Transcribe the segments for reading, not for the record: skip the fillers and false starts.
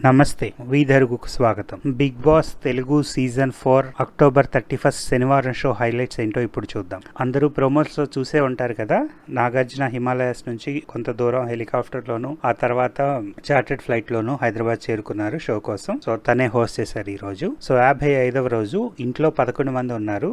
నమస్తే, వీధరుగుకు స్వాగతం. Big boss Telugu season 4 October 31 శనివారం షో హైలైట్స్ ఏంటో ఇప్పుడు చూద్దాం. అందరూ ప్రోమోస్ లో చూసే ఉంటారు కదా, నాగార్జున హిమాలయాస్ నుంచి కొంత దూరం హెలికాప్టర్ లోను, ఆ తర్వాత చార్టెడ్ ఫ్లైట్ లోను హైదరాబాద్ చేరుకున్నారు షో కోసం. సో తనే హోస్ట్ చేశారు ఈ రోజు. సో 55వ రోజు ఇంట్లో 11 మంది ఉన్నారు.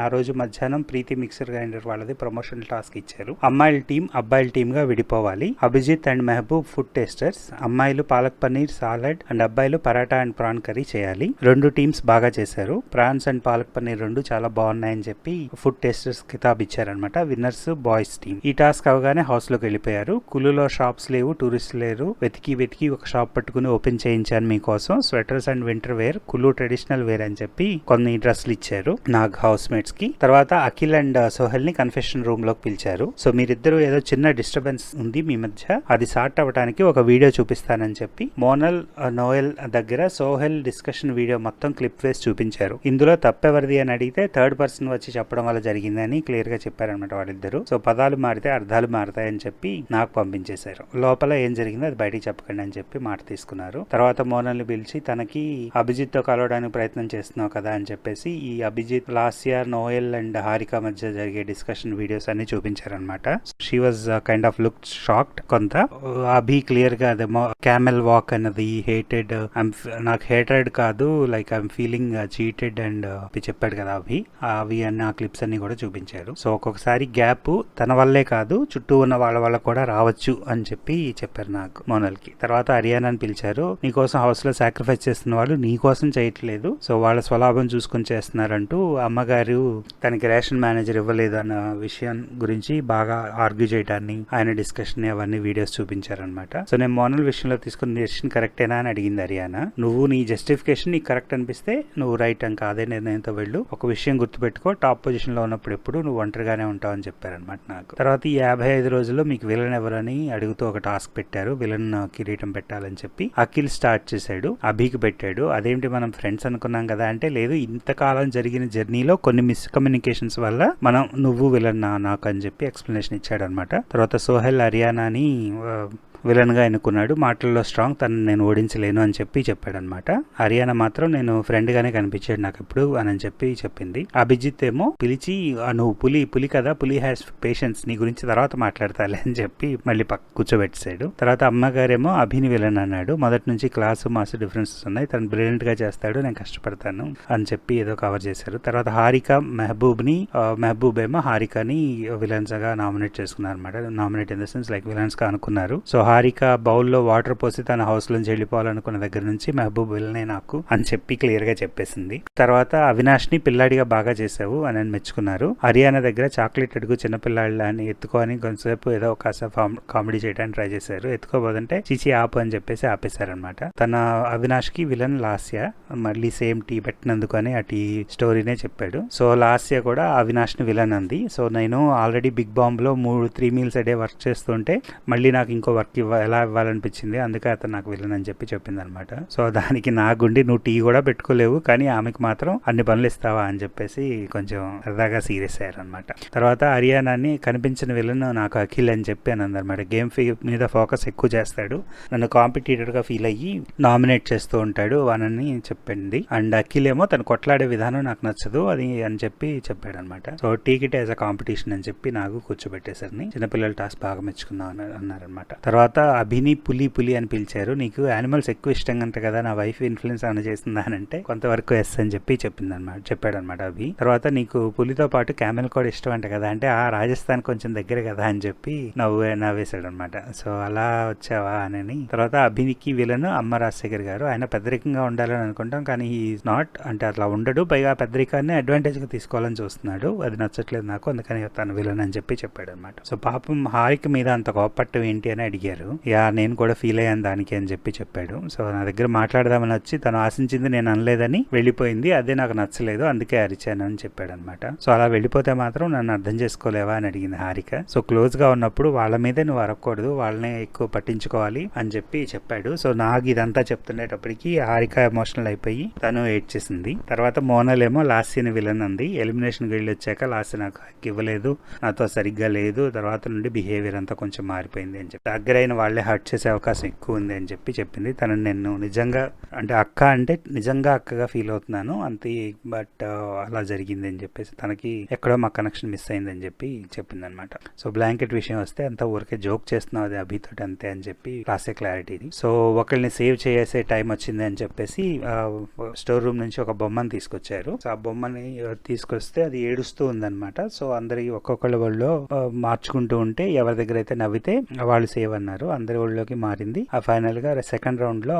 ఆ రోజు మధ్యాహ్నం ప్రీతి మిక్సర్ గ్రైండర్ వాళ్ళది ప్రమోషన్ టాస్క్ ఇచ్చారు. అమ్మాయిల టీం అబ్బాయిల టీమ్ గా విడిపోవాలి. Abhijeet and Mehaboob food tasters. అమ్మాయిలు పాలక్ పన్నీర్ సాలడ్ అండ్ అబ్బాయిలు పరాటా అండ్ ప్రాన్ కర్రీ చేయాలి. రెండు టీమ్స్ బాగా చేశారు. ప్రాన్స్ అండ్ పాలక్ పన్నీర్ రెండు చాలా బాగున్నాయని చెప్పి ఫుడ్ టేస్టర్స్ కితాబ్ ఇచ్చారనమాట. Winners boys team. ఈ టాస్క్ అవగానే హౌస్ లోకి వెళ్ళిపోయారు. కులులో షాప్స్ లేవు, టూరిస్ట్ లేరు. వెతికి ఒక షాప్ పట్టుకుని ఓపెన్ చేయించాను మీకోసం. Sweaters and winter wear, Kullu traditional wear అని చెప్పి కొన్ని డ్రెస్లు ఇచ్చారు నాగ్ హౌస్ మేట్స్ కి. తర్వాత అఖిల్ అండ్ సోహెల్ ని కన్ఫెషన్ రూమ్ లోకి పిలిచారు. సో మీరిద్దరు ఏదో చిన్న డిస్టర్బెన్స్ ఉంది మీ మధ్య, అది సార్ట్ అవ్వడానికి ఒక వీడియో చూపిస్తానని చెప్పి మోనల్ నోయల్ దగ్గర సోహెల్ డిస్కషన్ వీడియో మొత్తం క్లిప్ వేసి చూపించారు. ఇందులో తప్పెవరిది అని అడిగితే థర్డ్ పర్సన్ వచ్చి చెప్పడం వల్ల జరిగిందని క్లియర్ గా చెప్పారనమాట వాళ్ళిద్దరు. సో పదాలు మారితే అర్థాలు మారతాయని చెప్పి నాకు పంపించేశారు. లోపల ఏం జరిగిందో అది బయటికి చెప్పకండి అని చెప్పి మాట తీసుకున్నారు. తర్వాత మోనల్ ని పిలిచి తనకి అభిజిత్ తో కలవడానికి ప్రయత్నం చేస్తున్నావు కదా అని చెప్పేసి ఈ అభిజిత్, లాస్యా, నోయల్ అండ్ హారిక మధ్య జరిగే డిస్కషన్ వీడియోస్ అన్ని చూపించారనమాట. She was kind of look shocked కొంత. అభి క్లియర్ గా అదేమో క్యామెల్ వాక్ అన్నది హేటెడ్, నాకు హేటెడ్ కాదు, like I'm feeling cheated and చెప్పాడు కదా అవి అన్ని ఆ క్లిప్స్ అన్ని కూడా చూపించారు. సో ఒక్కొక్కసారి గ్యాప్ తన వల్లే కాదు చుట్టూ ఉన్న వాళ్ళ వల్ల కూడా రావచ్చు అని చెప్పి చెప్పారు నాకు మోనల్ కి. తర్వాత హరియానాని పిలిచారు. నీకోసం హౌస్ లో సాక్రిఫైస్ చేస్తున్న వాళ్ళు నీ కోసం చేయట్లేదు, సో వాళ్ళ స్వలాభం చూసుకుని చేస్తున్నారంటూ అమ్మగారు తనకి రేషన్ మేనేజర్ ఇవ్వలేదు అన్న విషయం గురించి బాగా ఆర్గ్యూ చేయడాన్ని, ఆయన డిస్కషన్ అవన్నీ వీడియోస్ చూపించారనమాట. సో నేను మోనల్ విషయంలో తీసుకున్న డెసిషన్ కరెక్టేనా అని అడిగింది హరియానా. నువ్వు నీ జస్టిఫికేషన్ నీకు కరెక్ట్ అనిపిస్తే నువ్వు రైట్ అంక అదే నిర్ణయంతో వెళ్ళు. ఒక విషయం గుర్తుపెట్టుకో, టాప్ పొజిషన్ లో ఉన్నప్పుడు ఎప్పుడు నువ్వు ఒంటరిగానే ఉంటావు అని చెప్పారనమాట నాకు. తర్వాత ఈ 55 రోజుల్లో మీకు విలన్ ఎవరని అడుగుతూ ఒక టాస్క్ పెట్టారు. విలన్ కిరీటం పెట్టాలని చెప్పి అఖిల్ స్టార్ట్ చేశాడు, అభికి పెట్టాడు. అదేంటి మనం ఫ్రెండ్స్ అనుకున్నాం కదా అంటే, లేదు ఇంతకాలం జరిగిన జర్నీలో కొన్ని మిస్కమ్యూనికేషన్స్ వల్ల మనం నువ్వు విలన్ నాకు అని చెప్పి ఎక్స్ప్లెనేషన్ ఇచ్చాడు అనమాట. తర్వాత సోహెల్ హరియానాని విలన్ గా ఎన్నుకున్నాడు. మాటల్లో స్ట్రాంగ్, తను నేను ఓడించలేను అని చెప్పి చెప్పాడనమాట. హరియానా మాత్రం నేను ఫ్రెండ్ గానే కనిపించాడు నాకు ఎప్పుడు అని చెప్పి చెప్పింది. అభిజిత్ ఏమో పిలిచి నువ్వు పులి కదా, పులి హ్యాస్ పేషెన్స్, నీ గురించి తర్వాత మాట్లాడతాలే అని చెప్పి మళ్ళీ పక్క కూర్చోబెట్టాడు. తర్వాత అమ్మగారేమో అభిని విలన్ అన్నాడు. మొదటి నుంచి క్లాసు మాస్ డిఫరెన్సెస్ ఉన్నాయి, తను బ్రిలియంట్ గా చేస్తాడు, నేను కష్టపడతాను అని చెప్పి ఏదో కవర్ చేశారు. తర్వాత హారిక మెహబూబ్ ఏమో హారికని విలన్స్ గా నామినేట్ చేసుకున్నారు అనమాట. Nominate in the sense like villains గా అనుకున్నారు. సో హారిక బౌల్లో వాటర్ పోసి తన హౌస్ నుంచి వెళ్ళిపోవాలనుకున్న దగ్గర నుంచి మెహబూబ్ విలనే నాకు అని చెప్పి క్లియర్ గా చెప్పేసింది. తర్వాత అవినాష్ ని పిల్లాడిగా బాగా చేసావు అని మెచ్చుకున్నారు. హరియానా దగ్గర చాక్లెట్ అడుగు చిన్నపిల్లాళ్ళ అని ఎత్తుకొని కొంతసేపు ఏదో కాసేపు కామెడీ చేయడానికి ట్రై చేశారు. ఎత్తుకోబోదంటే చిచి ఆపు అని చెప్పేసి ఆపేశారనమాట. తన అవినాష్ కి విలన్ లాస్య మళ్ళీ సేమ్ టీ పెట్టినందుకు అని ఆ టీ స్టోరీనే చెప్పాడు. సో లాస్య కూడా అవినాష్ ని విలన్ అంది. సో నేను ఆల్రెడీ బిగ్ బాంబ్ లో 3 మీల్స్ a day వర్క్ చేస్తుంటే మళ్ళీ నాకు ఇంకో వర్క్ ఎలా ఇవ్వాలనిపించింది, అందుకే అతను నాకు విలన్ అని చెప్పి చెప్పింది అనమాట. సో దానికి నా గుండి నువ్వు టీ కూడా పెట్టుకోలేవు కానీ ఆమెకు మాత్రం అన్ని పనులు ఇస్తావా అని చెప్పేసి కొంచెం సరదాగా సీరియస్ అయ్యారనమాట. తర్వాత హరియానాని కనిపించిన విలన్ నాకు అఖిల్ అని చెప్పి అని అందనమాట. గేమ్ మీద ఫోకస్ ఎక్కువ చేస్తాడు, నన్ను కాంపిటీటర్ గా ఫీల్ అయ్యి నామినేట్ చేస్తూ ఉంటాడు అని చెప్పింది. అండ్ అఖిల్ ఏమో తను కొట్లాడే విధానం నాకు నచ్చదు అది అని చెప్పి చెప్పాడు అనమాట. సో టీకిట్ యాజ్ అ కాంపిటీషన్ అని చెప్పి నాకు కూర్చోబెట్టేసరిని చిన్నపిల్లల టాస్క్ బాగా మెచ్చుకున్నాం అన్నారనమాట. తర్వాత అభిని పులి అని పిలిచారు. నీకు యానిమల్స్ ఎక్కువ ఇష్టం అంట కదా, నా వైఫ్ ఇన్ఫ్లుయెన్స్ అని చేస్తుందా అని అంటే కొంతవరకు ఎస్ అని చెప్పి చెప్పాడనమాట అభి. తర్వాత నీకు పులితో పాటు క్యామెల్ కూడా ఇష్టం అంట కదా అంటే, ఆ రాజస్థాన్ కొంచెం దగ్గర కదా అని చెప్పి నవ్వేశాడు అనమాట. సో అలా వచ్చావా అని. తర్వాత అభినికి విలను అమ్మ రాజశేఖర్ గారు. ఆయన పెద్దరికంగా ఉండాలని అనుకుంటాం కానీ ఈజ్ నాట్, అంటే అట్లా ఉండడు, పైగా పెద్దరికాన్ని అడ్వాంటేజ్ గా తీసుకోవాలని చూస్తున్నాడు, అది నచ్చట్లేదు నాకు, అందుకని తను విలన్ అని చెప్పి చెప్పాడు అనమాట. సో పాపం హారిక మీద అంత కోపట్టం ఏంటి అని అడిగారు. నేను కూడా ఫీల్ అయ్యాను దానికి అని చెప్పి చెప్పాడు. సో నా దగ్గర మాట్లాడదామని వచ్చి తను ఆశించింది నేను అనలేదని వెళ్ళిపోయింది, అదే నాకు నచ్చలేదు, అందుకే అరిచాను అని చెప్పాడు అనమాట. సో అలా వెళ్ళిపోతే మాత్రం నన్ను అర్థం చేసుకోలేవా అని అడిగింది హారిక. సో క్లోజ్ గా ఉన్నప్పుడు వాళ్ళ మీదే నువ్వు అరగకూడదు, వాళ్ళనే ఎక్కువ పట్టించుకోవాలి అని చెప్పి చెప్పాడు. సో నాకు ఇదంతా చెప్తుండేటప్పటికి హారిక ఎమోషనల్ అయిపోయి తను ఏడ్చేసింది. తర్వాత మోనల్ ఏమో లాస్యని విలన్ అంది. ఎలిమినేషన్ వెళ్ళి వచ్చాక లాస్య నాకు ఇవ్వలేదు, నాతో సరిగ్గా లేదు, తర్వాత నుండి బిహేవియర్ అంతా కొంచెం మారిపోయింది అని చెప్పి. దగ్గరైన అయిన వాళ్ళే హర్ట్ చేసే అవకాశం ఎక్కువ ఉంది అని చెప్పి చెప్పింది. తనని నేను నిజంగా అంటే అక్క అంటే నిజంగా అక్కగా ఫీల్ అవుతున్నాను అంతే, బట్ అలా జరిగింది అని చెప్పేసి తనకి ఎక్కడో మా కనెక్షన్ మిస్ అయిందని చెప్పి చెప్పింది అనమాట. సో బ్లాంకెట్ విషయం వస్తే అంతా ఊరికే జోక్ చేస్తున్నావు అది అభితోటి అంతే అని చెప్పి రాసే క్లారిటీ. సో ఒకళ్ళని సేవ్ చేసే టైం వచ్చింది అని చెప్పేసి స్టోర్ రూమ్ నుంచి ఒక బొమ్మను తీసుకొచ్చారు. సో ఆ బొమ్మని తీసుకొస్తే అది ఏడుస్తూ ఉందన్నమాట. సో అందరికి ఒక్కొక్కళ్ళ ఒళ్ళో మార్చుకుంటూ ఉంటే ఎవరి దగ్గర అయితే నవ్వితే వాళ్ళు సేవ్ అన్నారు. అందరి ఒళ్ళోకి మారింది. ఆ ఫైనల్ గా సెకండ్ రౌండ్ లో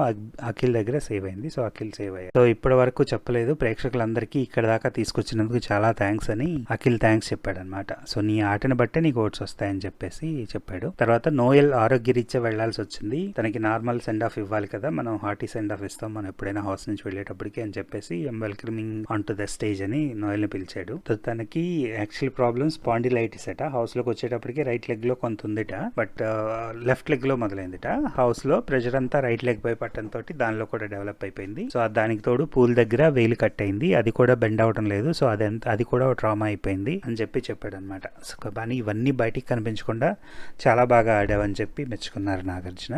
అఖిల్ దగ్గర సేవ్ అయింది. సో అఖిల్ సేవ్ అయ్యారు. సో ఇప్పటి వరకు చెప్పలేదు ప్రేక్షకులందరికీ ఇక్కడ దాకా తీసుకొచ్చినందుకు చాలా థ్యాంక్స్ అని అఖిల్ థ్యాంక్స్ చెప్పాడు అనమాట. సో నీ ఆటను బట్టే నీకు ఓట్స్ వస్తాయని చెప్పేసి చెప్పాడు. తర్వాత నోయల్ ఆరోగ్యరీత్యా వెళ్లాల్సి వచ్చింది. తనకి నార్మల్ సెండ్ ఆఫ్ ఇవ్వాలి కదా, మనం హార్టీ సెండ్ ఆఫ్ ఇస్తాం మనం ఎప్పుడైనా హౌస్ నుంచి వెళ్ళేటప్పటికి అని చెప్పేసి welcoming on to the stage అని నోయల్ ని పిలిచాడు. తనకి యాక్చువల్ ప్రాబ్లమ్ స్పాండిలైటిస్ అట. హౌస్ లోకి వచ్చేటప్పటికి రైట్ లెగ్ లో కొంత ఉందిట, బట్ లెఫ్ట్ లెగ్ లో మొదలైందిట. హౌస్ లో ప్రెషర్ అంతా రైట్ లెగ్ పై పట్టడం తోటి దానిలో కూడా డెవలప్ అయిపోయింది. సో దానికి తోడు పూల్ దగ్గర వేలు కట్ అయింది, అది కూడా బెండ్ అవడం లేదు. సో అది కూడా ట్రామా అయిపోయింది అని చెప్పి చెప్పాడు అనమాట. సో కానీ ఇవన్నీ బయటికి కనిపించకుండా చాలా బాగా ఆడావని చెప్పి మెచ్చుకున్నారు నాగార్జున.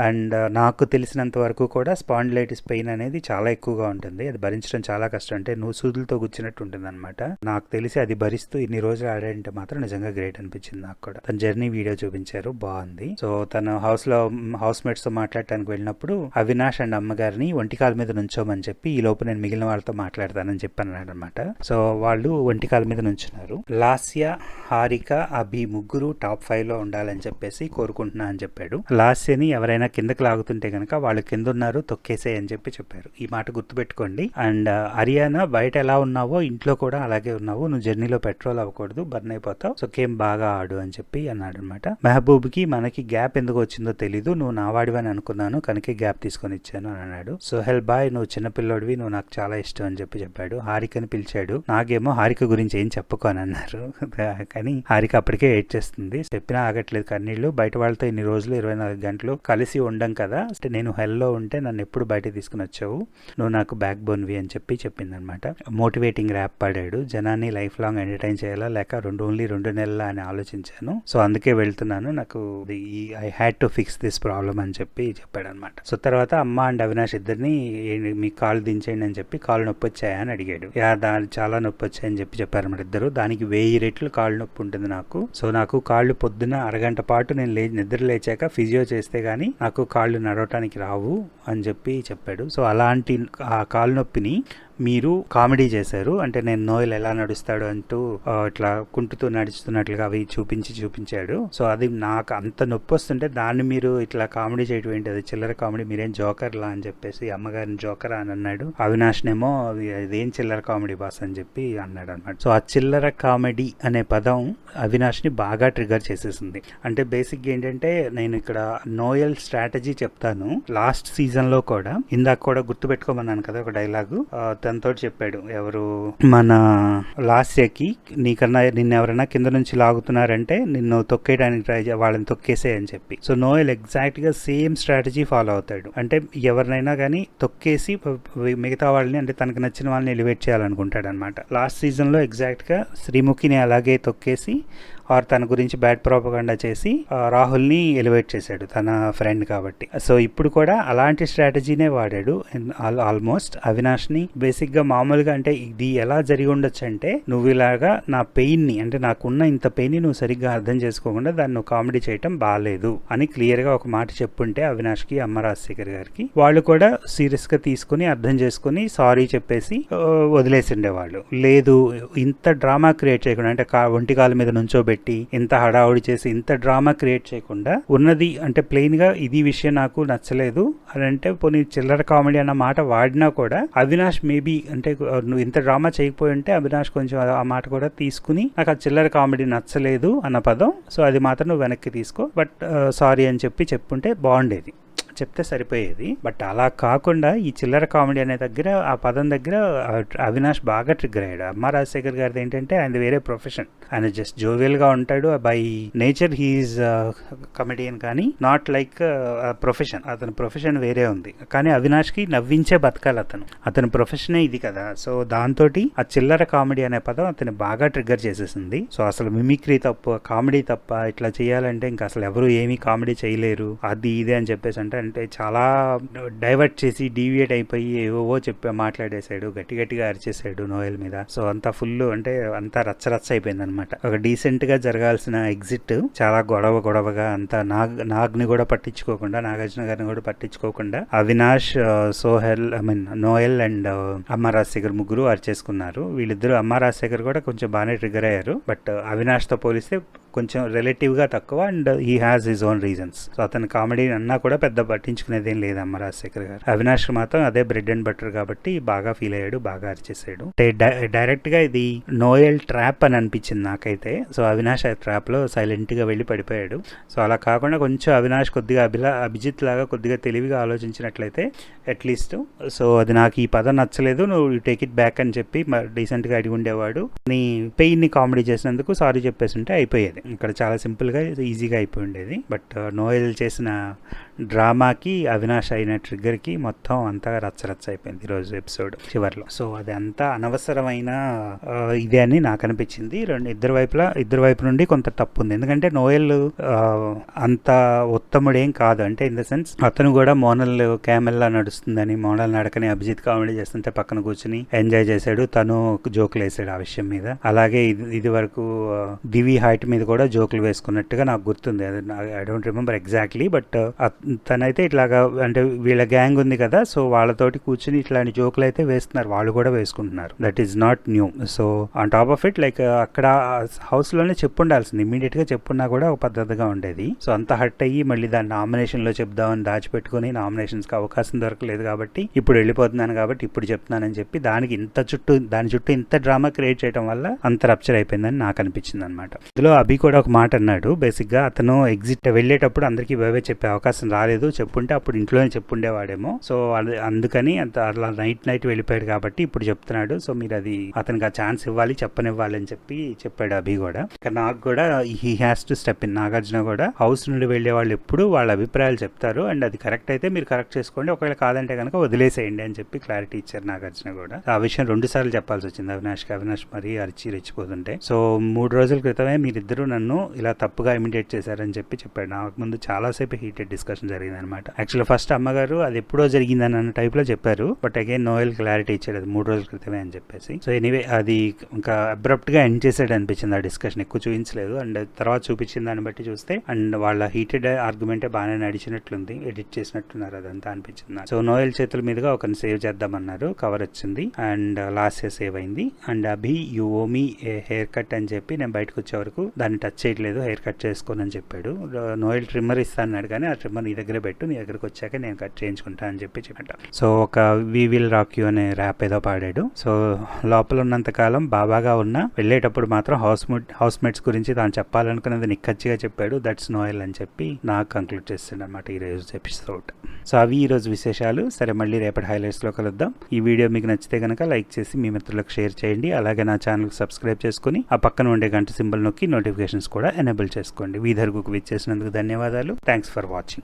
అండ్ నాకు తెలిసినంత వరకు కూడా స్పాండిలైటిస్ పెయిన్ అనేది చాలా ఎక్కువగా ఉంటుంది, అది భరించడం చాలా కష్టం. అంటే నువ్వు సూదులతో గుచ్చినట్టు ఉంటుంది అనమాట. నాకు తెలిసి అది భరిస్తూ ఇన్ని రోజులు ఆడాడంటే మాత్రం నిజంగా గ్రేట్ అనిపించింది నాకు కూడా. తన జర్నీ వీడియో చూపించారు, బాగుంది. సో తను హౌస్ మేట్స్ తో మాట్లాడటానికి వెళ్ళినప్పుడు అవినాష్ అండ్ అమ్మగారిని ఒంటికాల మీద నుంచోమని చెప్పి ఈ లోపు నేను మిగిలిన వాళ్ళతో మాట్లాడతానని చెప్పి అన్నాడు అనమాట. సో వాళ్ళు ఒంటికాల మీద నుంచున్నారు. లాస్య, హారిక, అభి ముగ్గురు టాప్ 5 లో ఉండాలని చెప్పేసి కోరుకుంటున్నా అని చెప్పాడు. లాస్యని ఎవరైనా కిందకి లాగుతుంటే కనుక వాళ్ళు కింద ఉన్నారు తొక్కేసే అని చెప్పి చెప్పారు. ఈ మాట గుర్తుపెట్టుకోండి. అండ్ హరియానా బయట ఎలా ఉన్నావో ఇంట్లో కూడా అలాగే ఉన్నావు, నువ్వు జర్నీలో పెట్రోల్ అవ్వకూడదు, బర్న్ అయిపోతావు, సో గేమ్ బాగా ఆడు అని చెప్పి అన్నాడు అనమాట. మెహబూబ్ కి మనకి గ్యాప్ ఎందుకు వచ్చిందో తెలీదు, నువ్వు నా వాడివని అనుకున్నాను కనుక గ్యాప్ తీసుకొని ఇచ్చాను అని అన్నాడు. సోహెల్ బాయ్ నువ్వు చిన్నపిల్లోడివి, నువ్వు నాకు చాలా ఇష్టం అని చెప్పి చెప్పాడు. హారికని పిలిచాడు. నాకేమో హారిక గురించి ఏం చెప్పుకోని అన్నారు. కానీ హారిక అప్పటికే ఏడ్చేస్తుంది. చెప్పినా ఆగట్లేదు కన్నీళ్లు. బయట వాళ్ళతో ఇన్ని రోజులు 24 గంటలు కలిసి ఉండం కదా, అంటే నేను హెల్లో ఉంటే నన్ను ఎప్పుడు బయట తీసుకుని వచ్చావు, నువ్వు నాకు బ్యాక్ బోన్వి అని చెప్పి చెప్పింది అనమాట. మోటివేటింగ్ ర్యాప్ పాడాడు. జనాన్ని లైఫ్ లాంగ్ ఎంటర్టైన్ చేయాలా లేక ఓన్లీ 2 నెలల అని ఆలోచించాను, సో అందుకే వెళ్తున్నాను, నాకు I had to fix this problem అని చెప్పి చెప్పాడు అనమాట. సో తర్వాత అమ్మ అండ్ అవినాష్ ఇద్దరిని మీ కాళ్ళు దించేయండి అని చెప్పి కాళ్ళు నొప్పి వచ్చాయా అని అడిగాడు. దాని చాలా నొప్పి వచ్చాయని చెప్పి చెప్పారు మన ఇద్దరు. దానికి 1000 రెట్లు కాళ్ళు నొప్పి ఉంటుంది నాకు. సో నాకు కాళ్ళు పొద్దున అరగంట పాటు నేను నిద్ర లేచాక ఫిజియో చేస్తే గానీ నాకు కాళ్ళు నడవటానికి రావు అని చెప్పి చెప్పాడు. సో అలాంటి ఆ కాళ్ళు నొప్పిని మీరు కామెడీ చేశారు, అంటే నేను నోయల్ ఎలా నడుస్తాడు అంటూ ఇట్లా కుంటుతూ నడుస్తున్నట్లుగా అవి చూపించాడు. సో అది నాకు అంత నొప్పి వస్తుంటే దాన్ని మీరు ఇట్లా కామెడీ చేయడం ఏంటి, అది చిల్లర కామెడీ, మీరేం జోకర్లా అని చెప్పేసి అమ్మగారిని జోకరా అని అన్నాడు. అవినాష్నేమో అదేం చిల్లర కామెడీ బాస్ అని చెప్పి అన్నాడు అనమాట. సో ఆ చిల్లర కామెడీ అనే పదం అవినాష్ ని బాగా ట్రిగర్ చేసేసింది. అంటే బేసిక్ ఏంటంటే నేను ఇక్కడ నోయల్ స్ట్రాటజీ చెప్తాను. లాస్ట్ సీజన్ లో కూడా ఇందాక కూడా గుర్తుపెట్టుకోమన్నాను కదా ఒక డైలాగు, తనతో చెప్పాడు ఎవరు మన లాస్యకి, నిన్ను ఎవరైనా కింద నుంచి లాగుతున్నారంటే నిన్ను తొక్కేయడానికి ట్రై వాళ్ళని తొక్కేసే అని చెప్పి. సో నోయల్ ఎగ్జాక్ట్ గా సేమ్ స్ట్రాటజీ ఫాలో అవుతాడు. అంటే ఎవరినైనా కానీ తొక్కేసి మిగతా వాళ్ళని, అంటే తనకు నచ్చిన వాళ్ళని ఎలివేట్ చేయాలనుకుంటాడు అనమాట. లాస్ట్ సీజన్ లో ఎగ్జాక్ట్ గా శ్రీముఖిని అలాగే తొక్కేసి ఆర్ తన గురించి బ్యాడ్ ప్రోపగండా చేసి రాహుల్ని ఎలివేట్ చేశాడు తన ఫ్రెండ్ కాబట్టి. సో ఇప్పుడు కూడా అలాంటి స్ట్రాటజీనే వాడాడు ఆల్మోస్ట్. అవినాష్ని బేసిక్గా మామూలుగా అంటే ఇది ఎలా జరిగి ఉండొచ్చు అంటే, నువ్వు ఇలాగా నా పెయిన్ని, అంటే నాకున్న ఇంత పెయిన్ని నువ్వు సరిగ్గా అర్థం చేసుకోకుండా దాన్ని నువ్వు కామెడీ చేయటం బాగాలేదు అని క్లియర్గా ఒక మాట చెప్పుంటే అవినాష్కి, అమ్మ రాజశేఖర్ గారికి, వాళ్ళు కూడా సీరియస్గా తీసుకుని అర్థం చేసుకుని సారీ చెప్పేసి వదిలేసిండేవాళ్ళు. లేదు ఇంత డ్రామా క్రియేట్ చేయకుండా, అంటే ఒంటికాల మీద నుంచోబెట్టి ఇంత హడావుడి చేసి ఇంత డ్రామా క్రియేట్ చేయకుండా ఉన్నది, అంటే ప్లెయిన్ గా ఇది విషయం నాకు నచ్చలేదు అని అంటే పోనీ చిల్లర కామెడీ అన్న మాట వాడినా కూడా అవినాష్ మేబీ, అంటే నువ్వు ఇంత డ్రామా చేయకపోయి ఉంటే అవినాష్ కొంచెం ఆ మాట కూడా తీసుకుని నాకు ఆ చిల్లర కామెడీ నచ్చలేదు అన్న పదం, సో అది మాత్రం నువ్వు వెనక్కి తీసుకో, బట్ సారీ అని చెప్పి చెప్పుంటే బాగుండేది. చెప్తే సరిపోయేది. బట్ అలా కాకుండా ఈ చిల్లర కామెడీ అనే దగ్గర ఆ పదం దగ్గర అవినాష్ బాగా ట్రిగ్గర్ అయ్యాడు. అమ్మ రాజశేఖర్ గారిది ఏంటంటే ఆయన వేరే ప్రొఫెషన్, ఆయన జస్ట్ జోవియల్ గా ఉంటాడు. బై నేచర్ హీఈస్ కమెడియన్, కానీ నాట్ లైక్ ప్రొఫెషన్. అతని ప్రొఫెషన్ వేరే ఉంది. కానీ అవినాష్ కి నవ్వించే బతకాలి అతని ప్రొఫెషనే ఇది కదా. సో దాంతో ఆ చిల్లర కామెడీ అనే పదం అతని బాగా ట్రిగ్గర్ చేసేసింది. సో అసలు మిమిక్రీ తప్ప, కామెడీ తప్ప ఇట్లా చేయాలంటే ఇంకా అసలు ఎవరు ఏమీ కామెడీ చేయలేరు, అది ఇది అని చెప్పేసి అంటే చాలా డైవర్ట్ చేసి డీవియేట్ అయిపోయి ఏవో మాట్లాడేశాడు, గట్టి గట్టిగా అరిచేసాడు నోయల్ మీద. సో అంతా ఫుల్ అంటే అంతా రచ్చరచ్చ అయిపోయింది అనమాట. ఒక డీసెంట్ గా జరగాల్సిన ఎగ్జిట్ చాలా గొడవగా అంతా నాగ్ని కూడా పట్టించుకోకుండా, నాగార్జున గారిని కూడా పట్టించుకోకుండా అవినాష్, సోహెల్, నోయల్ అండ్ అమ్మ రాజశేఖర్ ముగ్గురు అరిచేసుకున్నారు. వీళ్ళిద్దరు, అమ్మ రాజశేఖర్ కూడా కొంచెం బాగానే ట్రిగర్ అయ్యారు. బట్ అవినాష్ తో పోలిస్తే కొంచెం రిలేటివ్ గా తక్కువ. And he has his own reasons. So అతని కామెడీ అన్నా కూడా పెద్ద పట్టించుకునేది ఏం లేదు అమ్మ రాజశేఖర్ గారు. అవినాష్ మాత్రం అదే బ్రెడ్ అండ్ బటర్ కాబట్టి బాగా ఫీల్ అయ్యాడు, బాగా అరిచేసాడు. డైరెక్ట్ గా ఇది నోయల్ ట్రాప్ అని అనిపించింది నాకైతే. సో అవినాష్ ఆ ట్రాప్ లో సైలెంట్ గా వెళ్ళి పడిపోయాడు. సో అలా కాకుండా కొంచెం అవినాష్ కొద్దిగా అభిజిత్ లాగా కొద్దిగా తెలివిగా ఆలోచించినట్లయితే అట్లీస్ట్, సో అది నాకు ఈ పదం నచ్చలేదు, నువ్వు టేక్ ఇట్ బ్యాక్ అని చెప్పి డీసెంట్ గా అడిగి ఉండేవాడు. నీ పెయిన్ ని కామెడీ చేసినందుకు సారీ చెప్పేసి ఉంటే అయిపోయేది. ఇక్కడ చాలా సింపుల్ గా ఈజీగా అయిపోయి ఉండేది. బట్ నోయల్ చేసిన డ్రామాకి, అవినాష్ అయిన ట్రిగ్గర్ కి మొత్తం అంతా రచ్చరచ్చ అయిపోయింది ఈరోజు ఎపిసోడ్ చివరిలో. సో అది అంతా అనవసరమైన ఇదే అని నాకు అనిపించింది. ఇద్దరు వైపు నుండి కొంత తప్పు ఉంది. ఎందుకంటే నోయల్ అంత ఉత్తముడేం కాదు, అంటే ఇన్ ద సెన్స్ అతను కూడా మోనల్ క్యామెల్లా నడుస్తుందని, మోనల్ నడకని అభిజిత్ కామెడీ చేస్తుంటే పక్కన కూర్చుని ఎంజాయ్ చేశాడు, తను జోకులు వేసాడు ఆ విషయం మీద. అలాగే ఇది వరకు దివి హైట్ మీద కూడా జోకులు వేసుకున్నట్టుగా నాకు గుర్తుంది. I don't remember exactly, but తనైతే ఇట్లాగా అంటే వీళ్ళ గ్యాంగ్ ఉంది కదా, సో వాళ్ళతోటి కూర్చుని ఇట్లాంటి జోకులు అయితే వేస్తున్నారు, వాళ్ళు కూడా వేసుకుంటున్నారు. That is not new. So on top of it like అక్కడ హౌస్ లోనే చెప్పుండాల్సింది, ఇమీడియట్ గా చెప్పున్నా కూడా ఒక పద్ధతిగా ఉండేది. సో అంత హర్ట్ అయ్యి మళ్ళీ దాన్ని నామినేషన్ లో చెప్దామని దాచిపెట్టుకుని, నామినేషన్స్ కి అవకాశం దొరకలేదు కాబట్టి ఇప్పుడు వెళ్ళిపోతున్నాను కాబట్టి ఇప్పుడు చెప్తున్నానని చెప్పి దాని చుట్టూ ఇంత డ్రామా క్రియేట్ చేయడం వల్ల అంత రప్చర్ అయిపోయిందని నాకు అనిపించింది అనమాట. ఇందులో అభి కూడా ఒక మాట అన్నాడు. బేసిక్ గా అతను ఎగ్జిట్ వెళ్ళేటప్పుడు అందరికి బై చెప్పే అవకాశం రాలేదు, చెప్పుంటే అప్పుడు ఇంట్లోనే చెప్పుండేవాడేమో. సో అందుకని అలా నైట్ వెళ్ళిపోయాడు కాబట్టి ఇప్పుడు చెప్తున్నాడు. సో మీరు అది అతనికి ఆ ఛాన్స్ ఇవ్వాలి, చెప్పనివ్వాలి అని చెప్పాడు అభి కూడా. నాకు కూడా he has to step in. Nagarjuna కూడా హౌస్ నుండి వెళ్లే వాళ్ళు ఎప్పుడు వాళ్ళ అభిప్రాయాలు చెప్తారు, అండ్ అది కరెక్ట్ అయితే మీరు కరెక్ట్ చేసుకోండి, ఒకవేళ కాదంటే కనుక వదిలేసేయండి అని చెప్పి క్లారిటీ ఇచ్చారు నాగార్జున కూడా. ఆ విషయం 2 సార్లు చెప్పాల్సి వచ్చింది అవినాష్ మరీ రెచ్చిపోతుంటే. సో 3 రోజుల క్రితమే మీరిద్దరూ నన్ను ఇలా తప్పుగా ఇమిటేట్ చేశారని చెప్పాడు. నాకు ముందు చాలాసేపు హీటెడ్ డిస్కషన్ జరిగింది అనమాట. యాక్చువల్లీ ఫస్ట్ అమ్మగారు అది ఎప్పుడో జరిగిందని అన్న టైప్ లో చెప్పారు, బట్ అగైన్ నోయల్ క్లారిటీ ఇచ్చాడు అది 3 రోజుల క్రితమే అని చెప్పేసి. సో ఎనీవే అది ఇంకా అబ్రప్ట్ గా ఎండ్ చేసాడు అనిపించింది ఆ డిస్కషన్. ఎక్కువ చూపించలేదు, అండ్ తర్వాత చూపించిన దాన్ని బట్టి చూస్తే అండ్ వాళ్ళ హీటెడ్ ఆర్గ్యుమెంటే బాగానే నడిచినట్లుంది, ఎడిట్ చేసినట్టున్నారు అదంతా అనిపించింది. సో నోయల్ చేతుల మీదుగా ఒకరిని సేవ్ చేద్దామన్నారు, కవర్ వచ్చింది అండ్ లాస్ట్ సేవ్ అయింది. And Abhi you owe me hair cut అని చెప్పి నేను బయటకు వచ్చే వరకు దాన్ని టచ్ చేయట్లేదు, హెయిర్ కట్ చేసుకోనని చెప్పాడు. నోయల్ ట్రిమ్మర్ ఇస్తాన్నాడు కానీ ఆ ట్రిమ్మర్ నీ దగ్గర పెట్టు, నీ దగ్గరకు వచ్చాక నేను కట్ చేయించుకుంటా అని చెప్పాడు. సో ఒక వి విల్ రాక్ యూ అనే ర్యాప్ ఏదో పాడాడు. సో లోపల ఉన్నంత కాలం బాబాగా ఉన్నా వెళ్ళేటప్పుడు మాత్రం హౌస్ మేట్స్ గురించి తాను చెప్పాలనుకున్నది నిక్కచ్చిగా చెప్పాడు. దట్స్ నోయల్ అని చెప్పి నాకు కంక్లూడ్ చేస్తాడు అనమాట ఈ రోజు ఎపిసోడ్. సో అవి ఈ రోజు విశేషాలు. సరే మళ్ళీ రేపటి హైలైట్స్ లో కలుద్దాం. ఈ వీడియో మీకు నచ్చితే కనుక లైక్ చేసి మీ మిత్రులకు షేర్ చేయండి. అలాగే నా ఛానల్ సబ్స్క్రైబ్ చేసుకుని ఆ పక్కన ఉండే గంట సింబల్ నొక్కి నోటిఫికేషన్స్ కూడా ఎనేబుల్ చేసుకోండి. వీధర్గుకు విచ్చేసినందుకు ధన్యవాదాలు. Thanks for watching.